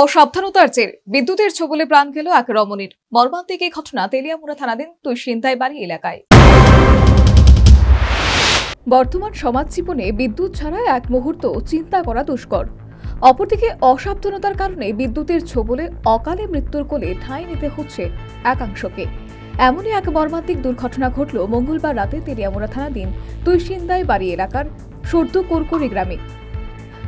অসাবধানতার জের বিদ্যুতের ছোবলে প্রাণ গেল এক রমণীর। মর্মান্তিক এই ঘটনা তেলিয়ামুড়া থানাধীন তুইসিন্তাই বাড়ি এলাকায়। বর্তমান সমাজ জীবনে বিদ্যুৎ ছাড়া এক মুহূর্ত চিন্তা করা দুষ্কর। অপরদিকে অসাবধানতার কারণে বিদ্যুতের ছোবলে অকালে মৃত্যুর কোলে ঠাঁই নিতে হচ্ছে একাংশকে। এমনই এক মর্মান্তিক দুর্ঘটনা ঘটল মঙ্গলবার রাতে তেলিয়ামুড়া থানাধীন তুইসিন্তাই বাড়ি এলাকার সর্দু কোরকুরি গ্রামে।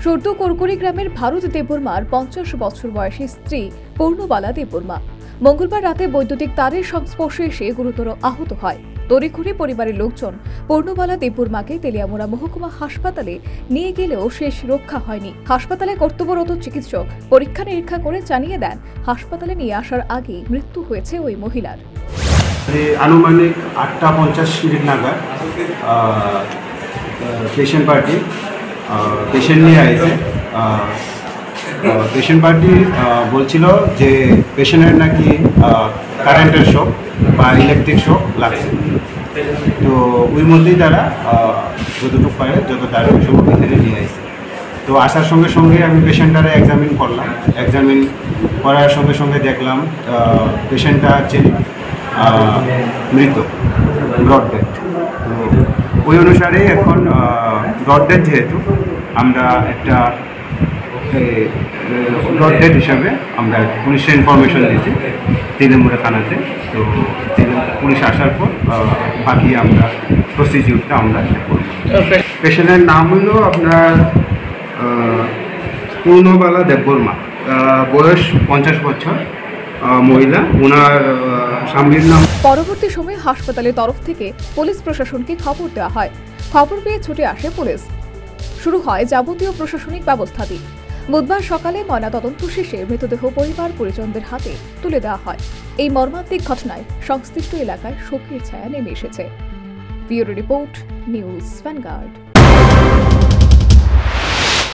সর্দু কোরকুরি গ্রামের ভারত দেববর্মার 50 বছর বয়সী স্ত্রী পূর্ণবালা দেববর্মা মঙ্গলবার রাতে বৈদ্যুতিক তারের সংস্পর্শে এসে গুরুতর আহত হয়। তড়িঘড়ি পরিবারের লোকজন পূর্ণবালা দেববর্মাকে তেলিয়ামুড়া মহকুমা হাসপাতালে নিয়ে গেলেও শেষ রক্ষা হয়নি। হাসপাতালে কর্তব্যরত চিকিৎসক পরীক্ষা নিরীক্ষা করে জানিয়ে দেন হাসপাতালে নিয়ে আসার আগেই মৃত্যু হয়েছে ওই মহিলার। আনুমানিক 8:50 মিনিট নাগাদ পেশেন্ট পার্টি পেশেন্ট নিয়ে আসে। পেশেন্ট পার্টি বলছিল যে পেশেন্টের নাকি কারেন্টের শক বা ইলেকট্রিক শক লাগছে। তো ওই মধ্যেই তারা যতটুকু পারে যত তাড়াতাড়ি সব এখানে নিয়ে আসে। তো আসার সঙ্গে সঙ্গে আমি পেশেন্টটারে এক্সামিন করলাম। এক্সামিন করার সঙ্গে সঙ্গে দেখলাম পেশেন্টটা হচ্ছে মৃত, ব্রড ডেথ। তো ওই অনুসারে এখন ব্রড ডেথ যেহেতু আমরা একটা ব্রড ডেথ হিসাবে আমরা পুলিশে ইনফরমেশন দিয়েছি তেলিয়ামুড়া থানাতে। তো পুলিশ আসার পর বাকি আমরা প্রসিডিউরটা আমরা করব। পেশেন্টের নাম হলো আপনার পূর্ণবালা দেববর্মা, বয়স 50 বছর, মহিলা। ওনার স্বামীর নাম। পরবর্তী সময়ে হাসপাতালের তরফ থেকে পুলিশ প্রশাসনকে খবর দেওয়া হয়। খবর পেয়ে ছুটে আসে পুলিশ। শুরু হয় যাবতীয় প্রশাসনিক ব্যবস্থাদি। বুধবার সকালে ময়নাতদন্ত শেষে মৃতদেহ পরিবার পরিজনদের হাতে তুলে দেওয়া হয়। এই মর্মান্তিক ঘটনায় সংশ্লিষ্ট এলাকায় শোকের ছায়া নেমে এসেছে। Bureau report, news vanguard.